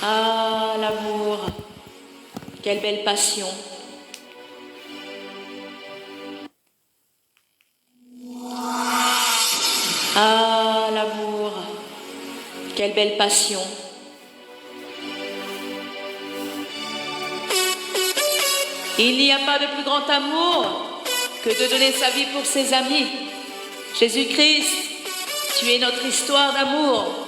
Ah, l'amour, quelle belle passion. Ah, l'amour, quelle belle passion. Il n'y a pas de plus grand amour que de donner sa vie pour ses amis. Jésus-Christ, tu es notre histoire d'amour.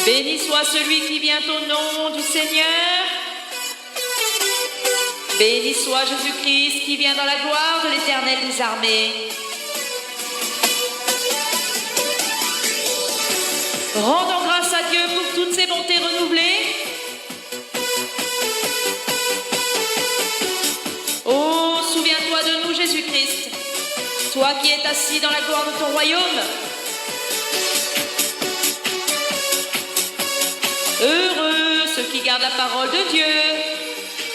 Béni soit celui qui vient au nom du Seigneur. Béni soit Jésus-Christ qui vient dans la gloire de l'Éternel des armées. Rendons grâce à Dieu pour toutes ses bontés renouvelées. Oh, souviens-toi de nous, Jésus-Christ, toi qui es assis dans la gloire de ton royaume. Heureux ceux qui gardent la parole de Dieu,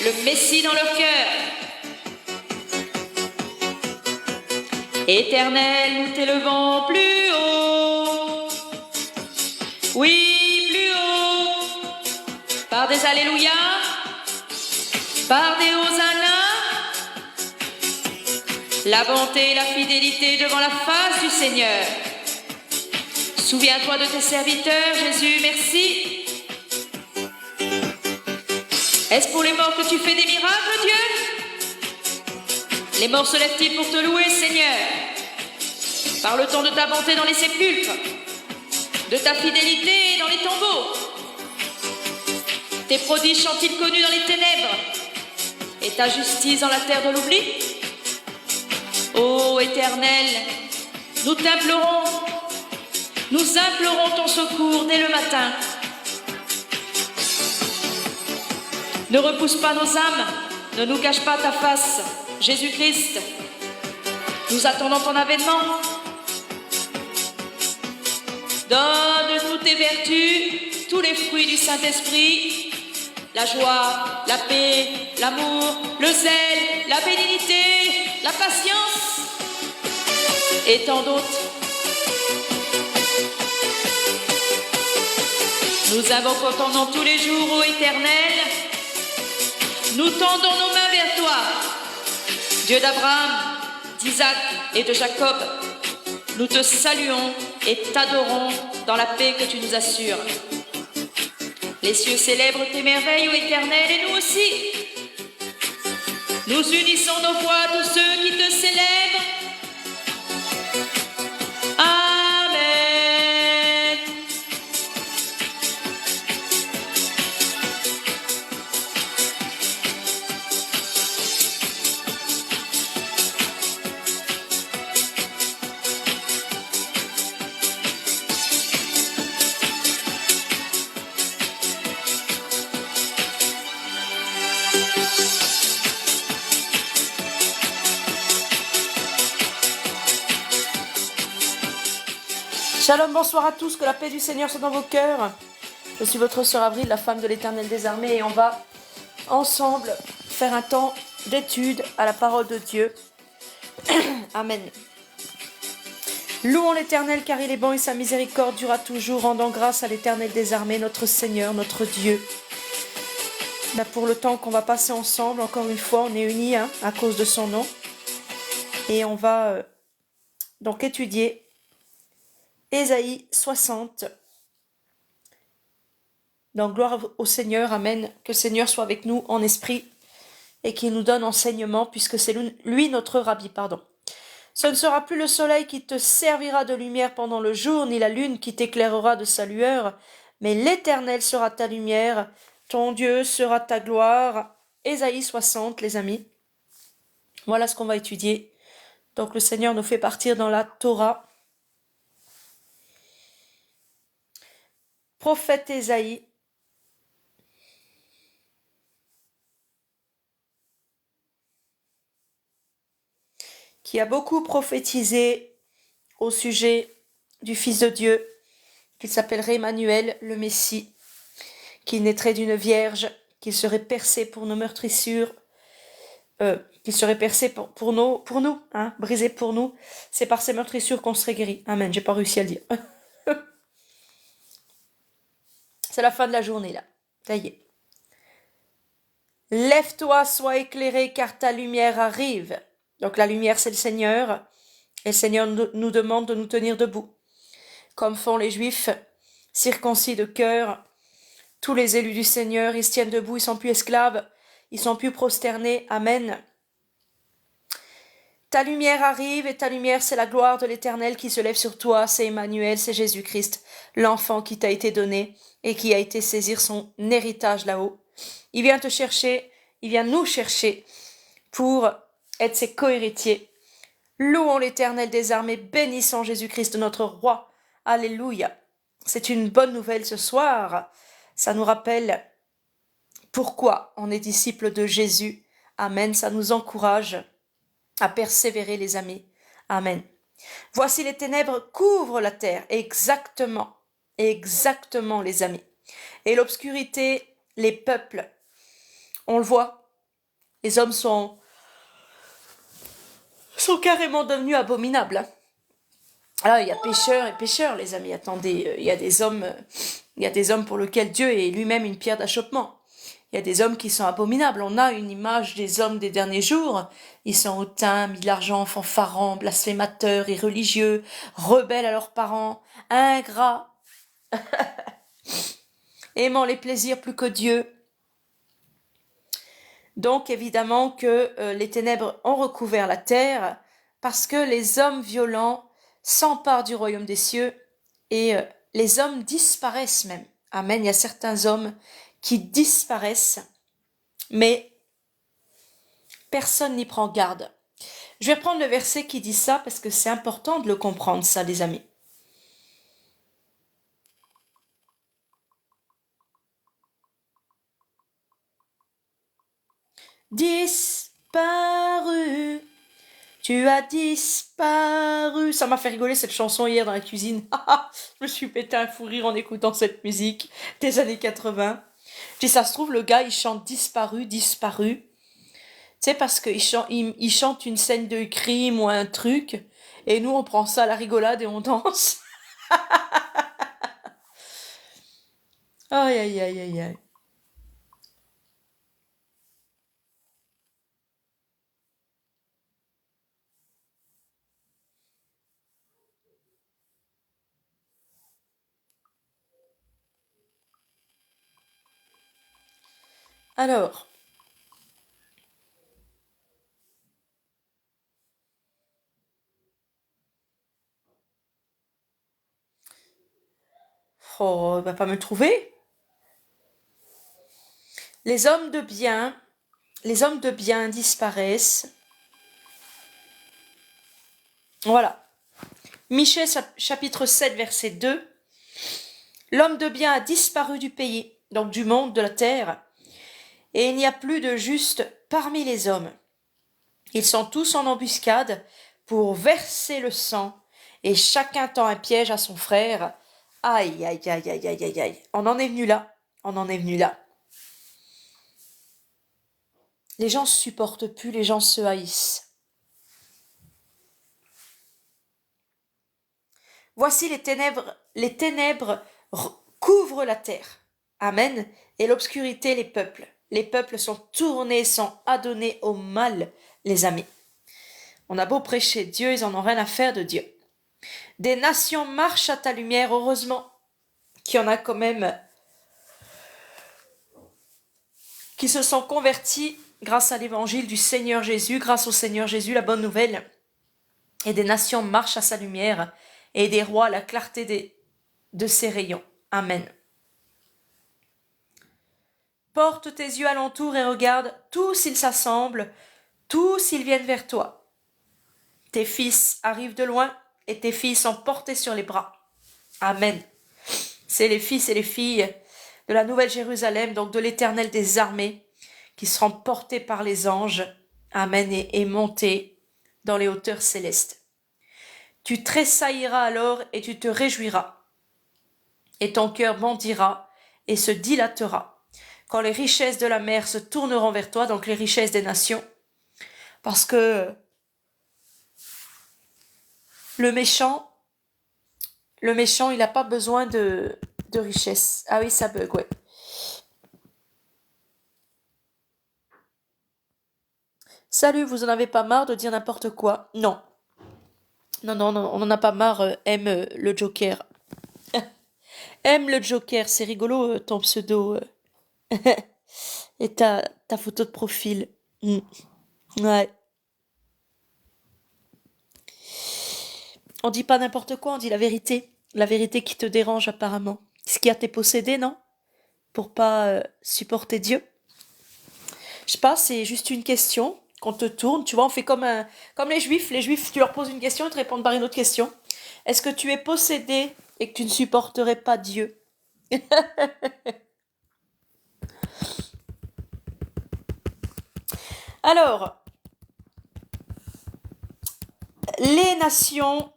le Messie dans leur cœur. Éternel, nous t'élevons plus haut. Oui, plus haut. Par des alléluia, par des hosannas. La bonté et la fidélité devant la face du Seigneur. Souviens-toi de tes serviteurs, Jésus, merci. Est-ce pour les morts que tu fais des miracles, Dieu? Les morts se lèvent-ils pour te louer, Seigneur? Parle-t-on de ta bonté dans les sépulcres, de ta fidélité dans les tombeaux? Tes prodiges sont-ils connus dans les ténèbres et ta justice dans la terre de l'oubli? Ô Éternel, nous t'implorons, nous implorons ton secours dès le matin. Ne repousse pas nos âmes, ne nous cache pas ta face, Jésus-Christ. Nous attendons ton avènement. Donne-nous tes vertus, tous les fruits du Saint-Esprit, la joie, la paix, l'amour, le zèle, la bénignité, la patience et tant d'autres. Nous invoquons ton nom tous les jours, ô Éternel. Nous tendons nos mains vers toi, Dieu d'Abraham, d'Isaac et de Jacob. Nous te saluons et t'adorons dans la paix que tu nous assures. Les cieux célèbrent tes merveilles, ô Éternel, et nous aussi. Nous unissons nos voix à tous ceux qui te célèbrent. Amen. Shalom, bonsoir à tous, que la paix du Seigneur soit dans vos cœurs. Je suis votre sœur Avril, la femme de l'Éternel des armées, et on va ensemble faire un temps d'étude à la parole de Dieu. Amen. Louons l'Éternel car il est bon et sa miséricorde durera toujours, rendant grâce à l'Éternel des armées, notre Seigneur, notre Dieu. Là, pour le temps qu'on va passer ensemble, encore une fois, on est unis à cause de son nom. Et on va donc étudier Ésaïe 60. Donc gloire au Seigneur, amen. Que le Seigneur soit avec nous en esprit et qu'il nous donne enseignement puisque c'est lui notre rabbi, pardon. Ce ne sera plus le soleil qui te servira de lumière pendant le jour, ni la lune qui t'éclairera de sa lueur, mais l'Éternel sera ta lumière, ton Dieu sera ta gloire. Ésaïe 60, les amis. Voilà ce qu'on va étudier. Donc le Seigneur nous fait partir dans la Torah. Prophète Ésaïe, qui a beaucoup prophétisé au sujet du Fils de Dieu, qu'il s'appellerait Emmanuel, le Messie, qu'il naîtrait d'une vierge, qu'il serait percé pour nos meurtrissures, qu'il serait percé pour nous, brisé pour nous. C'est par ses meurtrissures qu'on serait guéri. Amen, j'ai pas réussi à le dire. C'est la fin de la journée, là. Ça y est. Lève-toi, sois éclairé, car ta lumière arrive. Donc la lumière, c'est le Seigneur. Et le Seigneur nous demande de nous tenir debout. Comme font les Juifs, circoncis de cœur. Tous les élus du Seigneur, ils se tiennent debout, ils sont plus esclaves. Ils sont plus prosternés. Amen. Ta lumière arrive et ta lumière, c'est la gloire de l'Éternel qui se lève sur toi. C'est Emmanuel, c'est Jésus-Christ, l'enfant qui t'a été donné et qui a été saisir son héritage là-haut. Il vient te chercher, il vient nous chercher pour être ses co-héritiers. Louons l'Éternel des armées, bénissons Jésus-Christ notre roi. Alléluia. C'est une bonne nouvelle ce soir. Ça nous rappelle pourquoi on est disciple de Jésus. Amen. Ça nous encourage à persévérer, les amis. Amen. Voici les ténèbres couvrent la terre. Exactement. Exactement, les amis. Et l'obscurité, les peuples. On le voit. Les hommes sont carrément devenus abominables. Alors, il y a pécheurs et pécheurs, les amis. Attendez, il y a des hommes pour lesquels Dieu est lui-même une pierre d'achoppement. Il y a des hommes qui sont abominables. On a une image des hommes des derniers jours. Ils sont hautains, mis de l'argent, fanfarons, blasphémateurs, irreligieux, rebelles à leurs parents, ingrats, aimant les plaisirs plus que Dieu. Donc évidemment que les ténèbres ont recouvert la terre parce que les hommes violents s'emparent du royaume des cieux et les hommes disparaissent même. Amen. Il y a certains hommes qui disparaissent, mais personne n'y prend garde. Je vais prendre le verset qui dit ça parce que c'est important de le comprendre, ça, les amis. Disparu, tu as disparu. Ça m'a fait rigoler cette chanson hier dans la cuisine. Je me suis pété un fou rire en écoutant cette musique des années 80. Puis ça se trouve, le gars, il chante disparu, disparu. Tu sais, parce qu'il il chante une scène de crime ou un truc, et nous, on prend ça à la rigolade et on danse. Aïe, aïe, aïe, aïe, aïe. Alors, oh, il va pas me trouver. Les hommes de bien disparaissent. Voilà. Michée chapitre 7 verset 2. L'homme de bien a disparu du pays, donc du monde, de la terre, et il n'y a plus de juste parmi les hommes. Ils sont tous en embuscade pour verser le sang, et chacun tend un piège à son frère. Aïe, aïe, aïe, aïe, aïe, aïe, aïe. On en est venu là. On en est venu là. Les gens se supportent plus, les gens se haïssent. Voici les ténèbres couvrent la terre. Amen. Et l'obscurité les peuples. Les peuples sont tournés, sont adonnés au mal, les amis. On a beau prêcher Dieu, ils en ont rien à faire de Dieu. Des nations marchent à ta lumière, heureusement qu'il y en a quand même qui se sont convertis grâce à l'évangile du Seigneur Jésus, grâce au Seigneur Jésus, la bonne nouvelle. Et des nations marchent à sa lumière, et des rois à la clarté de ses rayons. Amen. Porte tes yeux alentour et regarde, tous ils s'assemblent, tous ils viennent vers toi. Tes fils arrivent de loin, et tes filles sont portées sur les bras. Amen. C'est les fils et les filles de la Nouvelle Jérusalem, donc de l'Éternel des armées, qui seront portés par les anges, amen, et montés dans les hauteurs célestes. Tu tressailliras alors et tu te réjouiras, et ton cœur bondira et se dilatera, quand les richesses de la mer se tourneront vers toi, donc les richesses des nations, parce que le méchant, il n'a pas besoin de de richesse. Ah oui, ça bug, ouais. Salut, vous en avez pas marre de dire n'importe quoi? Non. Non, non, non, on en a pas marre, le Joker. Aime le Joker, c'est rigolo, ton pseudo. Et ta photo de profil. Mm. Ouais. On dit pas n'importe quoi, on dit la vérité. La vérité qui te dérange apparemment. Ce qui a été possédé, non? Pour pas supporter Dieu. Je sais pas, c'est juste une question qu'on te tourne. Tu vois, on fait comme les juifs. Les juifs, tu leur poses une question, ils te répondent par une autre question. Est-ce que tu es possédé et que tu ne supporterais pas Dieu? Alors, les nations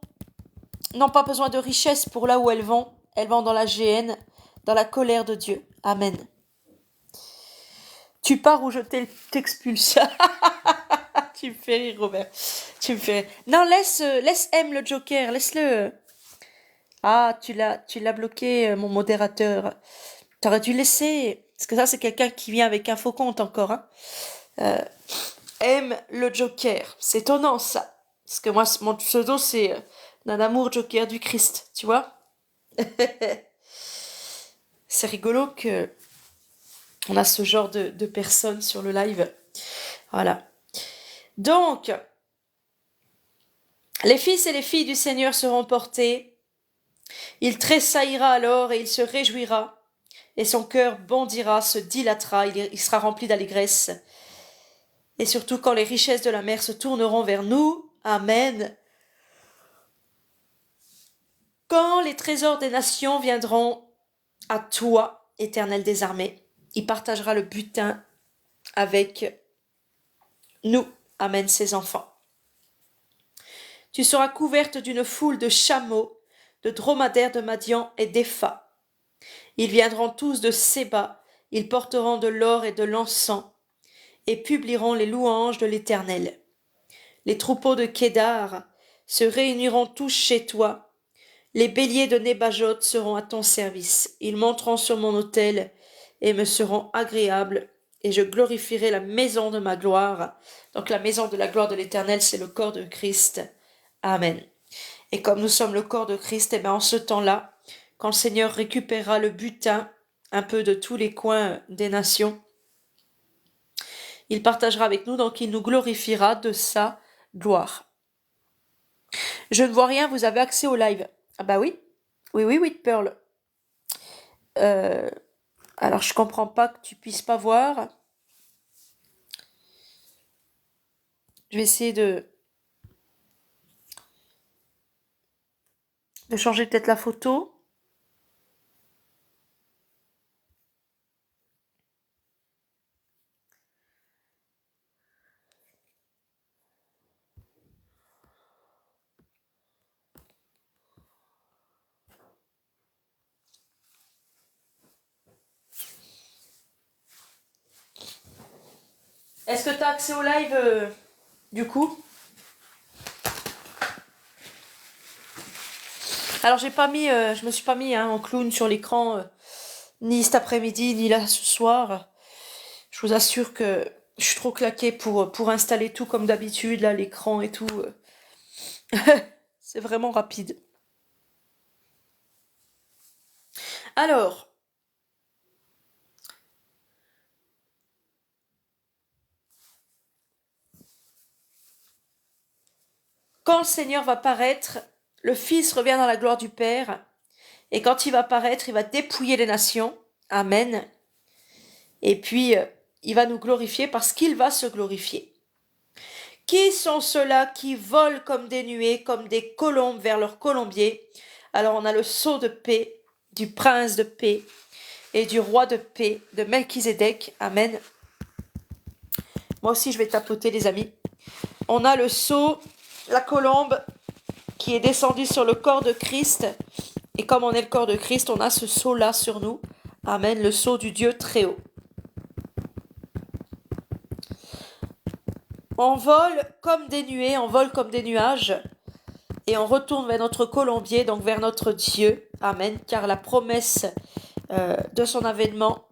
n'ont pas besoin de richesse pour là où elles vont. Elles vont dans la géhenne, dans la colère de Dieu. Amen. Tu pars ou je t'expulse. Tu me fais rire, Robert. Tu me fais rire. Non, laisse M le Joker, laisse-le. Ah, tu l'as bloqué, mon modérateur. T'aurais dû laisser. Parce que ça, c'est quelqu'un qui vient avec un faux compte encore, hein. Euh, M le Joker. C'est étonnant, ça. Parce que moi, mon pseudo, c'est d'un amour Joker du Christ, tu vois. C'est rigolo que on a ce genre de personnes sur le live. Voilà. Donc, les fils et les filles du Seigneur seront portés. Il tressaillira alors et il se réjouira. Et son cœur bondira, se dilatera, il sera rempli d'allégresse. Et surtout quand les richesses de la mer se tourneront vers nous. Amen. Quand les trésors des nations viendront à toi, Éternel des armées, il partagera le butin avec nous. Amen, ses enfants. Tu seras couverte d'une foule de chameaux, de dromadaires de Madian et d'Épha. Ils viendront tous de Séba, ils porteront de l'or et de l'encens, et publieront les louanges de l'Éternel. Les troupeaux de Kédar se réuniront tous chez toi. Les béliers de Nébajot seront à ton service. Ils monteront sur mon autel et me seront agréables, et je glorifierai la maison de ma gloire. Donc la maison de la gloire de l'Éternel, c'est le corps de Christ. Amen. Et comme nous sommes le corps de Christ, et bien en ce temps-là, quand le Seigneur récupérera le butin un peu de tous les coins des nations, il partagera avec nous, donc il nous glorifiera de sa gloire. Je ne vois rien, vous avez accès au live. Ah bah oui, oui, Pearl. Alors je comprends pas que tu puisses pas voir. Je vais essayer de changer peut-être la photo. Est-ce que tu as accès au live du coup? Alors je me suis pas mis en clown sur l'écran ni cet après-midi ni là ce soir. Je vous assure que je suis trop claquée pour installer tout comme d'habitude, là l'écran et tout. C'est vraiment rapide. Alors, quand le Seigneur va paraître, le Fils revient dans la gloire du Père, et quand il va paraître, il va dépouiller les nations. Amen. Et puis, il va nous glorifier parce qu'il va se glorifier. Qui sont ceux-là qui volent comme des nuées, comme des colombes vers leur colombier? Alors on a le sceau de paix, du prince de paix et du roi de paix, de Melchizedek. Amen. Moi aussi je vais tapoter les amis. On a le sceau, la colombe qui est descendue sur le corps de Christ. Et comme on est le corps de Christ, on a ce sceau-là sur nous. Amen, le sceau du Dieu très haut. On vole comme des nuées, on vole comme des nuages. et on retourne vers notre colombier, donc vers notre Dieu. Amen. Car la promesse de son avènement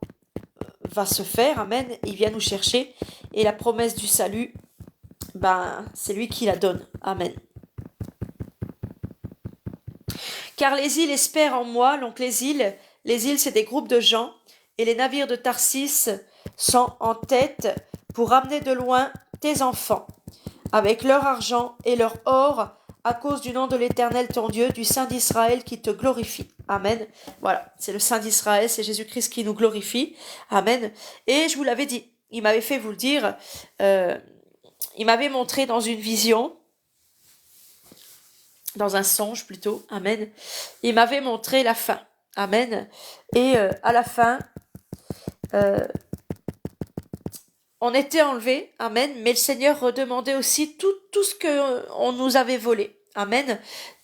va se faire. Amen. Il vient nous chercher. Et la promesse du salut, c'est lui qui la donne. Amen. Car les îles espèrent en moi. Donc les îles, c'est des groupes de gens. Et les navires de Tarsis sont en tête pour ramener de loin tes enfants, avec leur argent et leur or, à cause du nom de l'Éternel ton Dieu, du Saint d'Israël qui te glorifie. Amen. Voilà, c'est le Saint d'Israël, c'est Jésus-Christ qui nous glorifie. Amen. Et je vous l'avais dit, il m'avait fait vous le dire, il m'avait montré dans une vision, dans un songe plutôt, amen, il m'avait montré la fin. Amen. Et à la fin, on était enlevés, amen, mais le Seigneur redemandait aussi tout ce qu'on nous avait volé. Amen.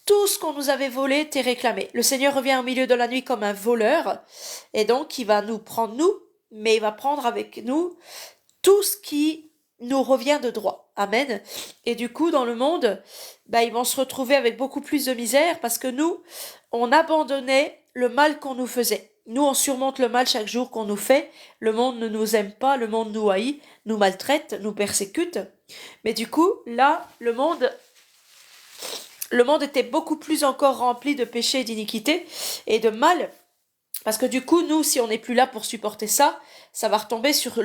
Tout ce qu'on nous avait volé était réclamé. Le Seigneur revient au milieu de la nuit comme un voleur, et donc il va nous prendre nous, mais il va prendre avec nous tout ce qui nous revient de droit. Amen. Et du coup, dans le monde, ils vont se retrouver avec beaucoup plus de misère parce que nous, on abandonnait le mal qu'on nous faisait. Nous, on surmonte le mal chaque jour qu'on nous fait. Le monde ne nous aime pas, le monde nous haït, nous maltraite, nous persécute. Mais du coup, là, le monde était beaucoup plus encore rempli de péchés et d'iniquités et de mal. Parce que du coup, nous, si on n'est plus là pour supporter ça, ça va retomber sur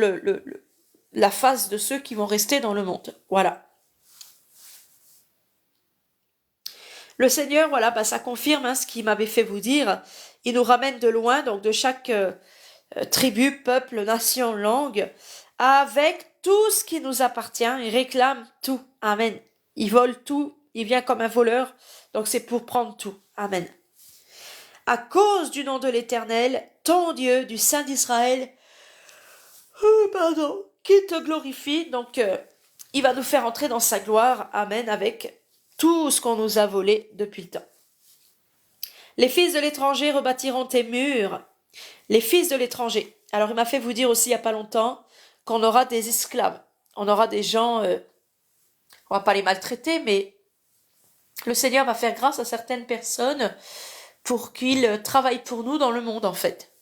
la face de ceux qui vont rester dans le monde. Voilà. Le Seigneur, voilà, ça confirme ce qu'il m'avait fait vous dire. Il nous ramène de loin, donc de chaque tribu, peuple, nation, langue, avec tout ce qui nous appartient. Il réclame tout. Amen. Il vole tout. Il vient comme un voleur. Donc c'est pour prendre tout. Amen. À cause du nom de l'Éternel, ton Dieu, du Saint d'Israël, qui te glorifie. Donc il va nous faire entrer dans sa gloire. Amen. Avec tout ce qu'on nous a volé depuis le temps. Les fils de l'étranger rebâtiront tes murs. Les fils de l'étranger. Alors il m'a fait vous dire aussi il n'y a pas longtemps qu'on aura des esclaves. On aura des gens, on va pas les maltraiter, mais le Seigneur va faire grâce à certaines personnes pour qu'ils travaillent pour nous dans le monde en fait.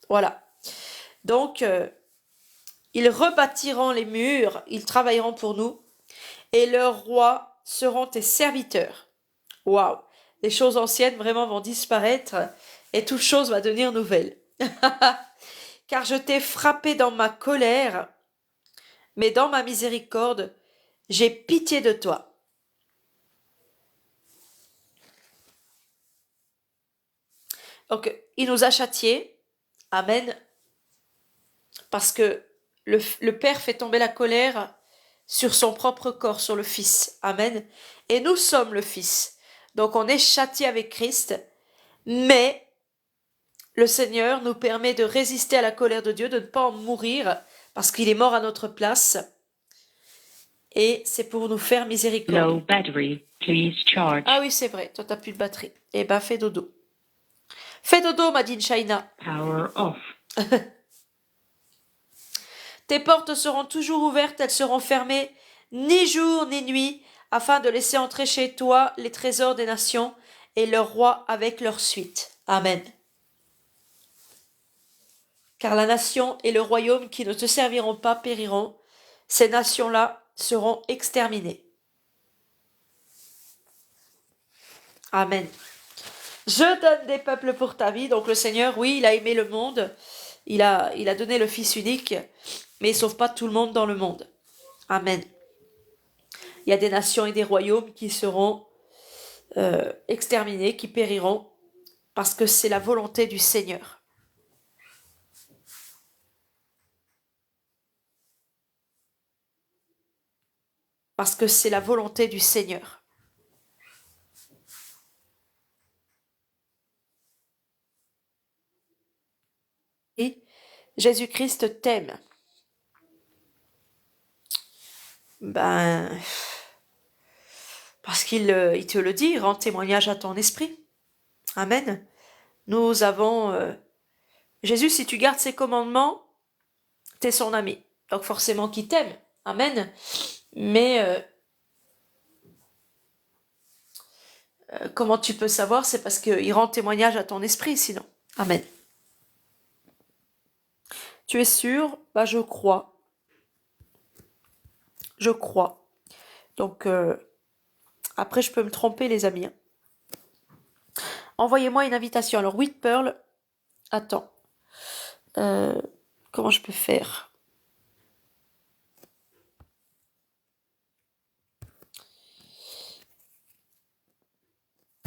Voilà. Donc, ils rebâtiront les murs, ils travailleront pour nous, et leurs rois seront tes serviteurs. Waouh! Les choses anciennes vraiment vont disparaître et toute chose va devenir nouvelle. Car je t'ai frappé dans ma colère, mais dans ma miséricorde, j'ai pitié de toi. Donc, il nous a châtiés. Amen. Parce que le Père fait tomber la colère sur son propre corps, sur le Fils. Amen. Et nous sommes le Fils. Donc on est châtié avec Christ, mais le Seigneur nous permet de résister à la colère de Dieu, de ne pas en mourir, parce qu'il est mort à notre place. Et c'est pour nous faire miséricorde. Low battery, please charge. Ah oui, c'est vrai, toi t'as plus de batterie. Eh ben fais dodo. Fais dodo, m'a dit Shaina. Power off. Tes portes seront toujours ouvertes, elles seront fermées, ni jour ni nuit, afin de laisser entrer chez toi les trésors des nations et leurs rois avec leur suite. Amen. Car la nation et le royaume qui ne te serviront pas périront, ces nations-là seront exterminées. Amen. Je donne des peuples pour ta vie. Donc le Seigneur, oui, il a aimé le monde, il a donné le Fils unique, mais il ne sauve pas tout le monde dans le monde. Amen. Il y a des nations et des royaumes qui seront exterminés, qui périront, parce que c'est la volonté du Seigneur. Parce que c'est la volonté du Seigneur. Et Jésus-Christ t'aime. Parce qu'il te le dit, rend témoignage à ton esprit. Amen. Nous avons... Jésus, si tu gardes ses commandements, t'es son ami. Donc forcément qu'il t'aime. Amen. Mais comment tu peux savoir? C'est parce qu'il rend témoignage à ton esprit, sinon. Amen. Tu es sûr? Bah, je crois. Je crois. Donc, après, je peux me tromper, les amis. Hein. Envoyez-moi une invitation. Alors, With Pearl, attends. Comment je peux faire?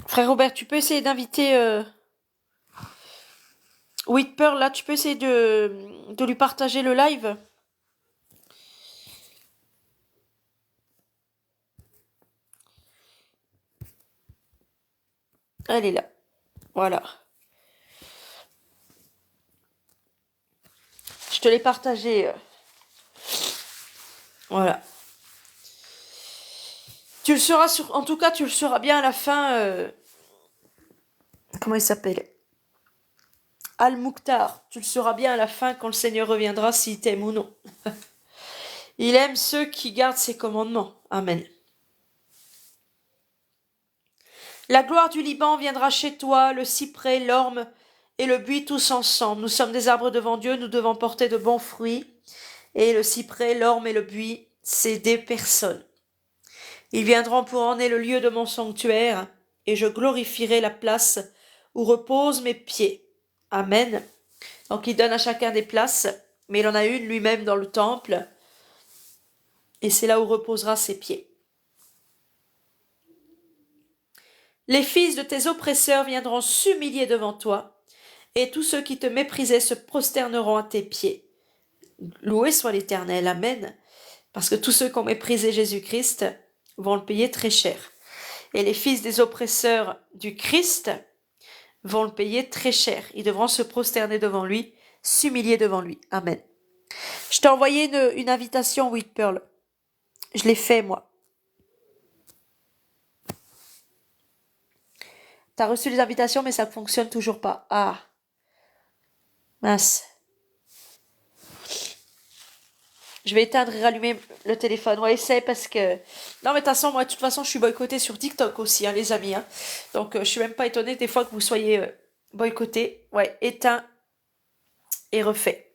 Frère Robert, tu peux essayer d'inviter With Pearl, là, tu peux essayer de lui partager le live? Elle est là. Voilà. Je te l'ai partagé. Voilà. Tu le sauras en tout cas, tu le sauras bien à la fin. Comment il s'appelle? Al-Mukhtar. Tu le sauras bien à la fin quand le Seigneur reviendra, s'il t'aime ou non. Il aime ceux qui gardent ses commandements. Amen. La gloire du Liban viendra chez toi, le cyprès, l'orme et le buis tous ensemble. Nous sommes des arbres devant Dieu, nous devons porter de bons fruits. Et le cyprès, l'orme et le buis, c'est des personnes. Ils viendront pour orner le lieu de mon sanctuaire, et je glorifierai la place où reposent mes pieds. Amen. Donc il donne à chacun des places, mais il en a une lui-même dans le temple, et c'est là où reposera ses pieds. Les fils de tes oppresseurs viendront s'humilier devant toi, et tous ceux qui te méprisaient se prosterneront à tes pieds. Loué soit l'Éternel, Amen, parce que tous ceux qui ont méprisé Jésus-Christ vont le payer très cher. Et les fils des oppresseurs du Christ vont le payer très cher. Ils devront se prosterner devant lui, s'humilier devant lui. Amen. Je t'ai envoyé une invitation, With Pearl. Je l'ai fait, moi. T'as reçu les invitations, mais ça ne fonctionne toujours pas. Ah. Mince. Je vais éteindre et rallumer le téléphone. Ouais, essaye parce que... Non, mais de toute façon, moi, de toute façon, je suis boycottée sur TikTok aussi, hein, les amis. Hein. Donc, je suis même pas étonnée des fois que vous soyez boycottés. Ouais, éteins et refait.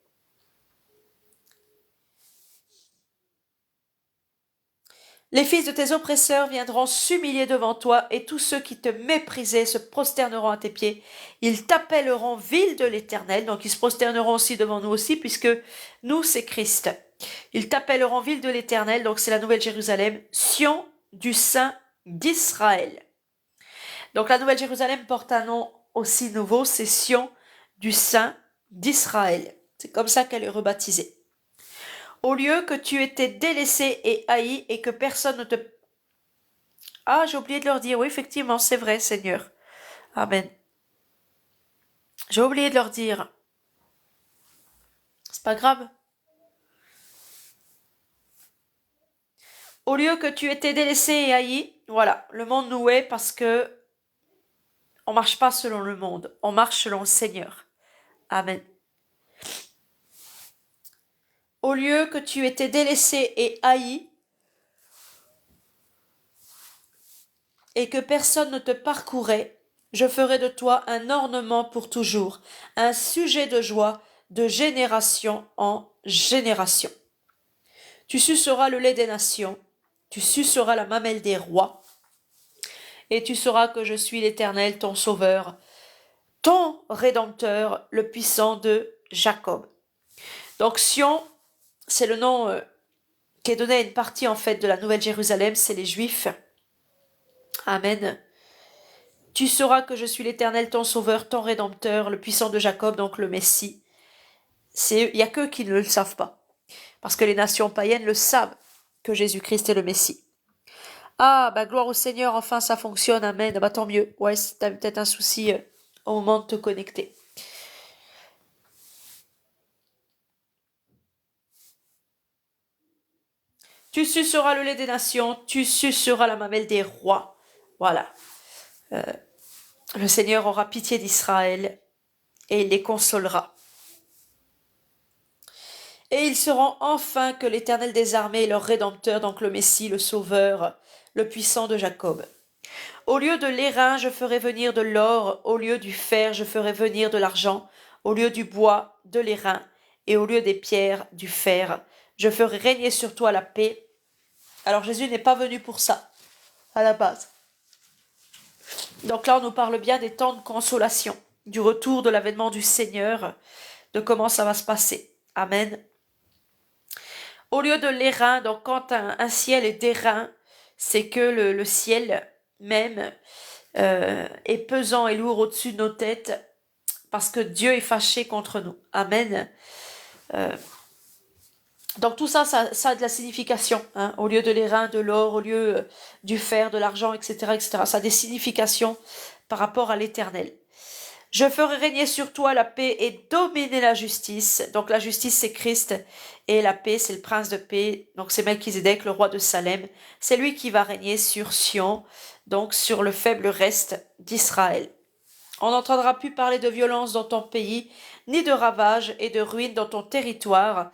Les fils de tes oppresseurs viendront s'humilier devant toi, et tous ceux qui te méprisaient se prosterneront à tes pieds. Ils t'appelleront ville de l'Éternel, donc ils se prosterneront aussi devant nous aussi, puisque nous, c'est Christ. Ils t'appelleront ville de l'Éternel, donc c'est la Nouvelle Jérusalem, Sion du Saint d'Israël. Donc la Nouvelle Jérusalem porte un nom aussi nouveau, c'est Sion du Saint d'Israël. C'est comme ça qu'elle est rebaptisée. Au lieu que tu étais délaissé et haï et que personne ne te... Ah, j'ai oublié de leur dire, oui, effectivement, c'est vrai, Seigneur. Amen. J'ai oublié de leur dire. C'est pas grave. Au lieu que tu étais délaissé et haï, voilà, le monde nous hait parce que on marche pas selon le monde, on marche selon le Seigneur. Amen. Au lieu que tu étais délaissé et haï, et que personne ne te parcourait, je ferai de toi un ornement pour toujours, un sujet de joie de génération en génération. Tu suceras le lait des nations, tu suceras la mamelle des rois, et tu sauras que je suis l'Éternel, ton Sauveur, ton Rédempteur, le puissant de Jacob. Donc Sion, c'est le nom qui est donné à une partie en fait de la Nouvelle Jérusalem, c'est les Juifs. Amen. Tu sauras que je suis l'Éternel, ton Sauveur, ton Rédempteur, le puissant de Jacob, donc le Messie. Il n'y a qu'eux qui ne le savent pas. Parce que les nations païennes le savent, que Jésus-Christ est le Messie. Ah, bah gloire au Seigneur, enfin ça fonctionne, amen. Bah tant mieux. Ouais, t'as peut-être un souci au moment de te connecter. Tu suceras le lait des nations, tu suceras la mamelle des rois. Voilà. Le Seigneur aura pitié d'Israël et il les consolera. Et ils sauront enfin que l'Éternel des armées est leur Rédempteur, donc le Messie, le Sauveur, le puissant de Jacob. Au lieu de l'airain, je ferai venir de l'or, au lieu du fer, je ferai venir de l'argent, au lieu du bois, de l'airain, et au lieu des pierres, du fer. Je ferai régner sur toi la paix. Alors Jésus n'est pas venu pour ça, à la base. Donc là, on nous parle bien des temps de consolation, du retour de l'avènement du Seigneur, de comment ça va se passer. Amen. Au lieu de l'airain, donc quand un ciel est d'airain, c'est que le ciel même est pesant et lourd au-dessus de nos têtes parce que Dieu est fâché contre nous. Amen. Donc tout ça, ça a de la signification. Hein, au lieu de l'airain, de l'or, au lieu du fer, de l'argent, etc., etc. Ça a des significations par rapport à l'éternel. Je ferai régner sur toi la paix et dominer la justice. Donc la justice, c'est Christ. Et la paix, c'est le prince de paix. Donc c'est Melchizedek, le roi de Salem. C'est lui qui va régner sur Sion, donc sur le faible reste d'Israël. On n'entendra plus parler de violence dans ton pays, ni de ravages et de ruines dans ton territoire,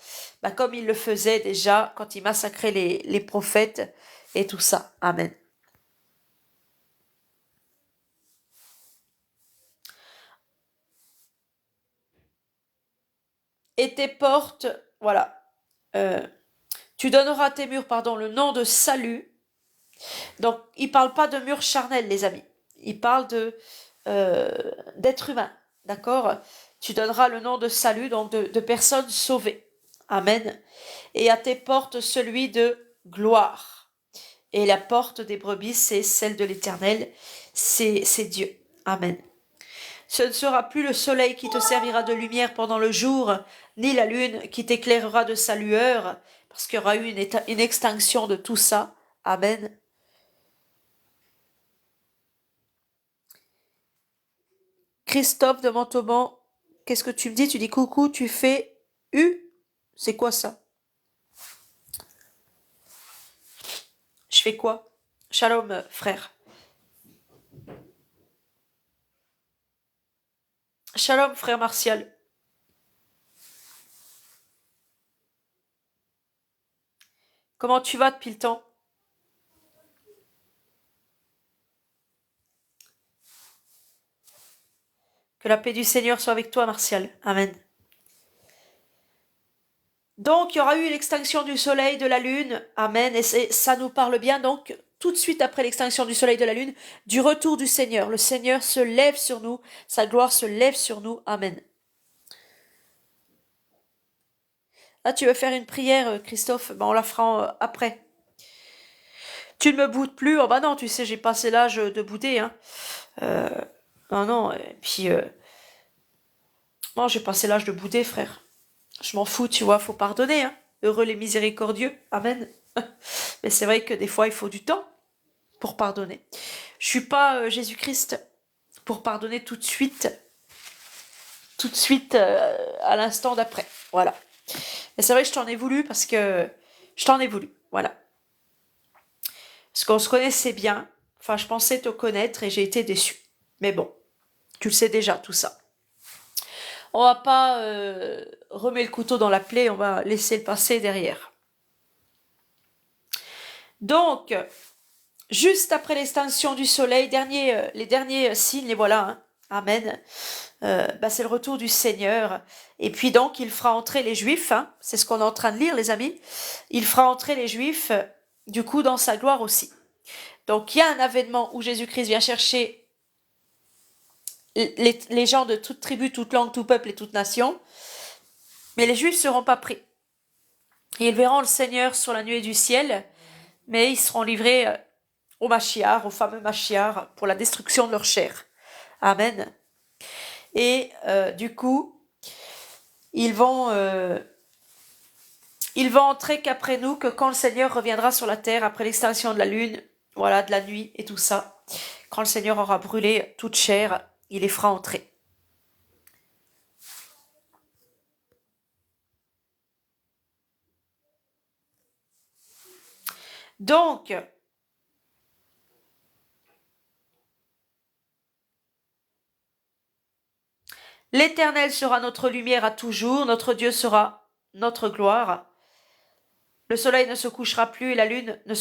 comme il le faisait déjà quand il massacrait les prophètes et tout ça. Amen. Et tes portes, voilà, tu donneras à tes murs, le nom de salut. Donc, il parle pas de murs charnels, les amis. Il parle d'être humain, d'accord? Tu donneras le nom de salut, donc de personnes sauvées. Amen. Et à tes portes, celui de gloire. Et la porte des brebis, c'est celle de l'Éternel, c'est Dieu. Amen. Ce ne sera plus le soleil qui te servira de lumière pendant le jour, ni la lune qui t'éclairera de sa lueur, parce qu'il y aura eu une extinction de tout ça. Amen. Christophe de Montauban, qu'est-ce que tu me dis? Tu dis coucou, tu fais U? C'est quoi ça? Je fais quoi? Shalom, frère. Shalom, frère Martial. Comment tu vas depuis le temps? Que la paix du Seigneur soit avec toi, Martial. Amen. Donc, il y aura eu l'extinction du soleil, de la lune. Amen. Et ça nous parle bien, donc, tout de suite après l'extinction du soleil, de la lune, du retour du Seigneur. Le Seigneur se lève sur nous. Sa gloire se lève sur nous. Amen. Ah, tu veux faire une prière, Christophe? On la fera après. Tu ne me boudes plus? Oh bah non, tu sais, j'ai passé l'âge de bouder. Hein. Non, et puis... Non, j'ai passé l'âge de bouder, frère. Je m'en fous, tu vois, faut pardonner. Hein. Heureux les miséricordieux. Amen. Mais c'est vrai que des fois, il faut du temps pour pardonner. Je suis pas Jésus-Christ pour pardonner tout de suite à l'instant d'après. Voilà. Mais c'est vrai que je t'en ai voulu parce que je t'en ai voulu. Voilà. Parce qu'on se connaissait bien. Enfin, je pensais te connaître et j'ai été déçue. Mais bon, tu le sais déjà, tout ça. On va pas remettre le couteau dans la plaie, on va laisser le passé derrière. Donc, juste après l'extinction du soleil, les derniers signes, les voilà. Hein. Amen. C'est le retour du Seigneur. Et puis donc, il fera entrer les Juifs. Hein, c'est ce qu'on est en train de lire, les amis. Il fera entrer les Juifs, du coup, dans sa gloire aussi. Donc, il y a un avènement où Jésus-Christ vient chercher les gens de toute tribu, toute langue, tout peuple et toute nation. Mais les Juifs ne seront pas pris. Et ils verront le Seigneur sur la nuée du ciel, mais ils seront livrés au Machiar, au fameux Machiar, pour la destruction de leur chair. Amen. Et du coup, ils vont entrer qu'après nous, que quand le Seigneur reviendra sur la terre, après l'extinction de la lune, voilà, de la nuit et tout ça, quand le Seigneur aura brûlé toute chair, il les fera entrer. Donc, l'Éternel sera notre lumière à toujours, notre Dieu sera notre gloire. Le soleil ne se couchera plus et la lune ne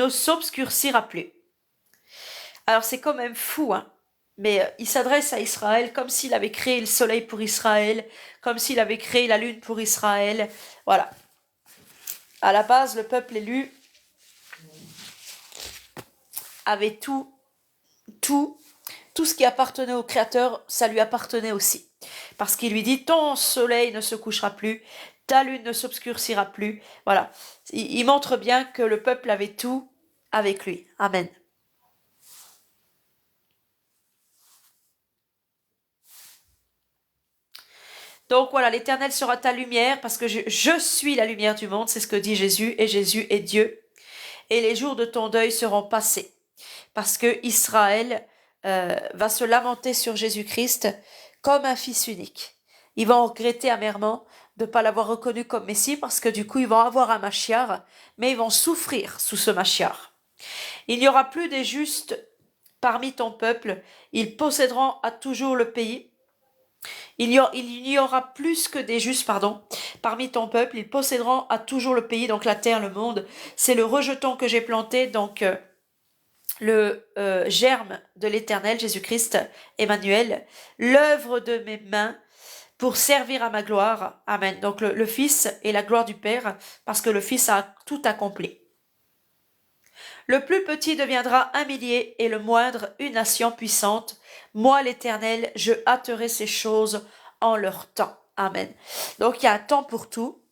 s'obscurcira plus. Alors c'est quand même fou, hein. Mais il s'adresse à Israël comme s'il avait créé le soleil pour Israël, comme s'il avait créé la lune pour Israël. Voilà. À la base, le peuple élu avait tout ce qui appartenait au Créateur, ça lui appartenait aussi. Parce qu'il lui dit, ton soleil ne se couchera plus, ta lune ne s'obscurcira plus. Voilà. Il montre bien que le peuple avait tout avec lui. Amen. Donc voilà, l'Éternel sera ta lumière, parce que je suis la lumière du monde, c'est ce que dit Jésus, et Jésus est Dieu. Et les jours de ton deuil seront passés, parce que Israël va se lamenter sur Jésus-Christ comme un fils unique. Ils vont regretter amèrement de ne pas l'avoir reconnu comme Messie, parce que du coup ils vont avoir un Machiar, mais ils vont souffrir sous ce Machiar. Il n'y aura plus des justes parmi ton peuple, ils posséderont à toujours le pays. Il y aura plus que des justes, parmi ton peuple, ils posséderont à toujours le pays, donc la terre, le monde. C'est le rejeton que j'ai planté, donc le germe de l'Éternel, Jésus-Christ, Emmanuel, l'œuvre de mes mains pour servir à ma gloire. Amen. Donc le Fils est la gloire du Père, parce que le Fils a tout accompli. Le plus petit deviendra un millier, et le moindre une nation puissante. Moi, l'Éternel, je hâterai ces choses en leur temps. Amen. Donc il y a un temps pour tout.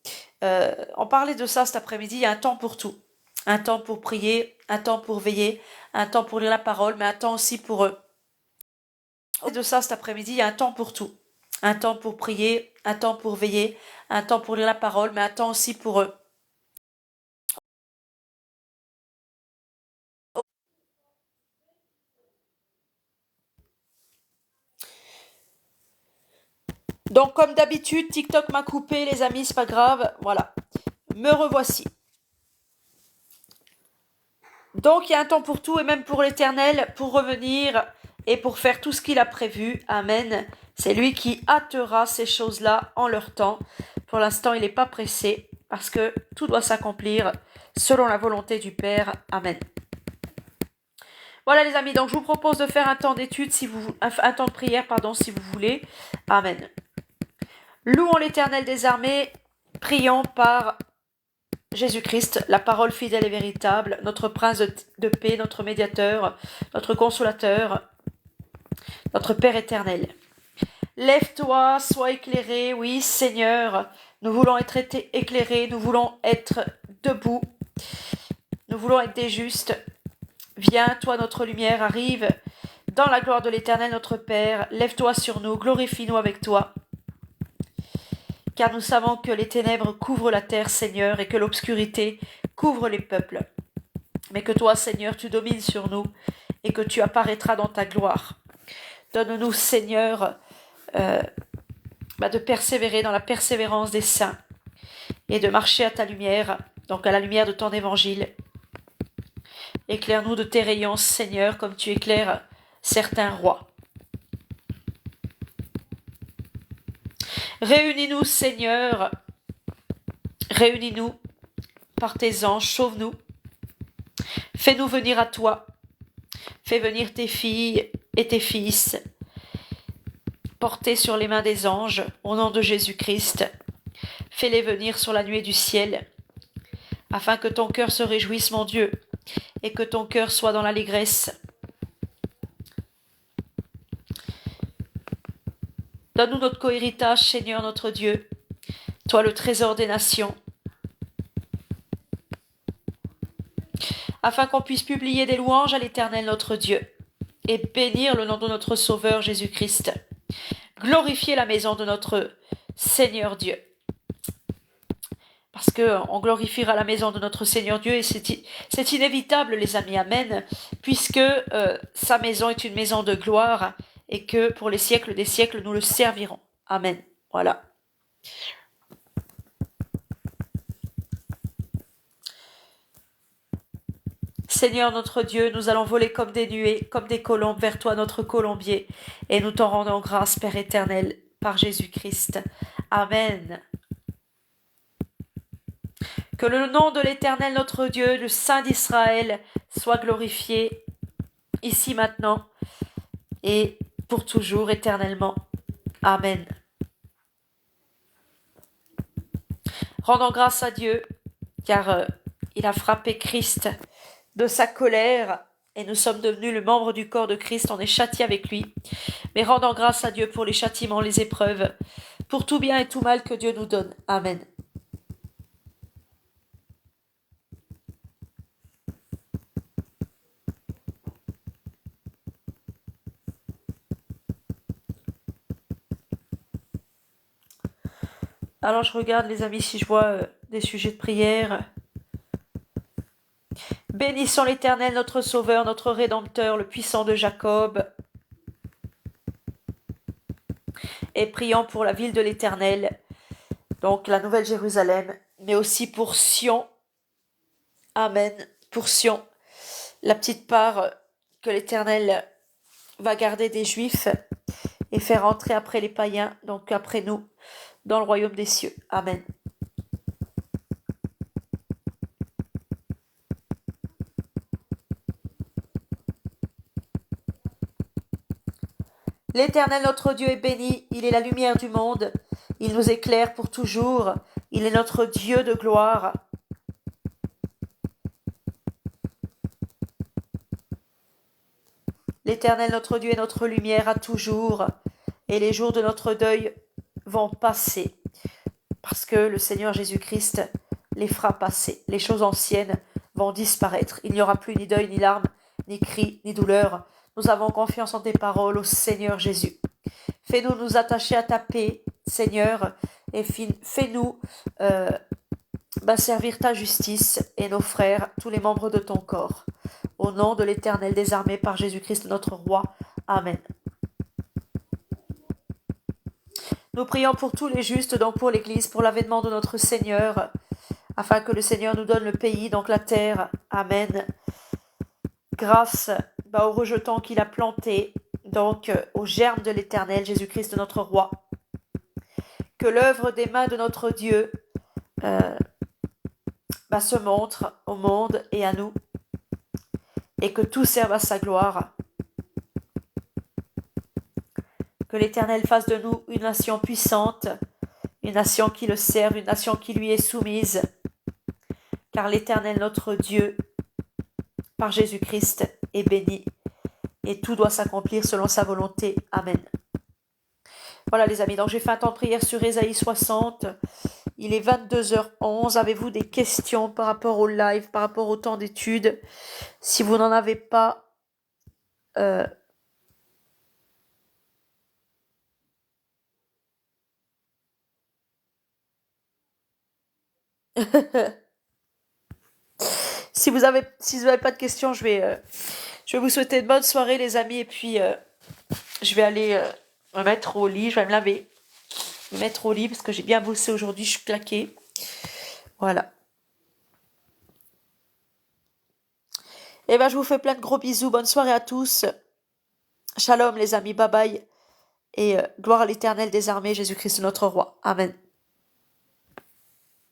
On parlait de ça cet après-midi, il y a un temps pour tout. Un temps pour prier, un temps pour veiller, un temps pour lire la parole, mais un temps aussi pour eux. De ça cet après-midi, il y a un temps pour tout. Un temps pour prier, un temps pour veiller, un temps pour lire la parole, mais un temps aussi pour eux. Donc comme d'habitude, TikTok m'a coupé, les amis, c'est pas grave, voilà. Me revoici. Donc il y a un temps pour tout, et même pour l'Éternel, pour revenir et pour faire tout ce qu'il a prévu. Amen. C'est lui qui hâtera ces choses-là en leur temps. Pour l'instant, il n'est pas pressé, parce que tout doit s'accomplir selon la volonté du Père. Amen. Voilà les amis, donc je vous propose de faire un temps d'étude, un temps de prière, si vous voulez. Amen. Louons l'Éternel des armées, prions par Jésus-Christ, la parole fidèle et véritable, notre prince de paix, notre médiateur, notre consolateur, notre Père éternel. Lève-toi, sois éclairé, oui Seigneur, nous voulons être éclairés, nous voulons être debout, nous voulons être des justes. Viens, toi notre lumière, arrive dans la gloire de l'Éternel notre Père, lève-toi sur nous, glorifie-nous avec toi. Car nous savons que les ténèbres couvrent la terre, Seigneur, et que l'obscurité couvre les peuples. Mais que toi, Seigneur, tu domines sur nous, et que tu apparaîtras dans ta gloire. Donne-nous, Seigneur, de persévérer dans la persévérance des saints, et de marcher à ta lumière, donc à la lumière de ton évangile. Éclaire-nous de tes rayons, Seigneur, comme tu éclaires certains rois. Réunis-nous, Seigneur, réunis-nous par tes anges, sauve-nous. Fais-nous venir à toi. Fais venir tes filles et tes fils, portés sur les mains des anges, au nom de Jésus-Christ. Fais-les venir sur la nuée du ciel, afin que ton cœur se réjouisse, mon Dieu, et que ton cœur soit dans l'allégresse. Donne-nous notre cohéritage, Seigneur notre Dieu, toi le trésor des nations, afin qu'on puisse publier des louanges à l'Éternel notre Dieu, et bénir le nom de notre Sauveur Jésus-Christ. Glorifier la maison de notre Seigneur Dieu. Parce qu'on glorifiera la maison de notre Seigneur Dieu, et c'est inévitable, les amis, amen, puisque sa maison est une maison de gloire, et que pour les siècles des siècles, nous le servirons. Amen. Voilà. Seigneur notre Dieu, nous allons voler comme des nuées, comme des colombes vers toi, notre colombier, et nous t'en rendons grâce, Père éternel, par Jésus-Christ. Amen. Que le nom de l'Éternel notre Dieu, le Saint d'Israël, soit glorifié. ici maintenant, et pour toujours, éternellement. Amen. Rendons grâce à Dieu, car il a frappé Christ de sa colère, et nous sommes devenus le membre du corps de Christ, on est châtié avec lui. Mais rendons grâce à Dieu pour les châtiments, les épreuves, pour tout bien et tout mal que Dieu nous donne. Amen. Alors je regarde les amis si je vois des sujets de prière. Bénissons l'Éternel, notre Sauveur, notre Rédempteur, le puissant de Jacob. Et prions pour la ville de l'Éternel, donc la Nouvelle Jérusalem, mais aussi pour Sion. Amen. Pour Sion, la petite part que l'Éternel va garder des Juifs et faire entrer après les païens, donc après nous, dans le royaume des cieux. Amen. L'Éternel notre Dieu est béni, il est la lumière du monde, il nous éclaire pour toujours, il est notre Dieu de gloire. L'Éternel notre Dieu est notre lumière à toujours, et les jours de notre deuil vont passer, parce que le Seigneur Jésus-Christ les fera passer. Les choses anciennes vont disparaître. Il n'y aura plus ni deuil, ni larmes, ni cris, ni douleur. Nous avons confiance en tes paroles, ô Seigneur Jésus. Fais-nous nous attacher à ta paix, Seigneur, et fais-nous servir ta justice et nos frères, tous les membres de ton corps. Au nom de l'Éternel des armées, par Jésus-Christ notre Roi. Amen. Nous prions pour tous les justes, donc pour l'Église, pour l'avènement de notre Seigneur, afin que le Seigneur nous donne le pays, donc la terre. Amen. Grâce aux rejetons qu'il a plantés, donc au germe de l'Éternel, Jésus-Christ notre Roi. Que l'œuvre des mains de notre Dieu se montre au monde et à nous, et que tout serve à sa gloire. Que l'Éternel fasse de nous une nation puissante, une nation qui le serve, une nation qui lui est soumise, car l'Éternel notre Dieu, par Jésus-Christ, est béni, et tout doit s'accomplir selon sa volonté. Amen. Voilà les amis, donc j'ai fait un temps de prière sur Ésaïe 60, il est 22h11, avez-vous des questions par rapport au live, par rapport au temps d'études? Si vous n'en avez pas, si vous n'avez pas de questions, je vais vous souhaiter une bonne soirée les amis, et puis je vais aller me mettre au lit, je vais me laver, me mettre au lit parce que j'ai bien bossé aujourd'hui, je suis claquée. Voilà. Et je vous fais plein de gros bisous, bonne soirée à tous. Shalom les amis, bye bye. Et gloire à l'Éternel des armées, Jésus-Christ notre Roi. Amen.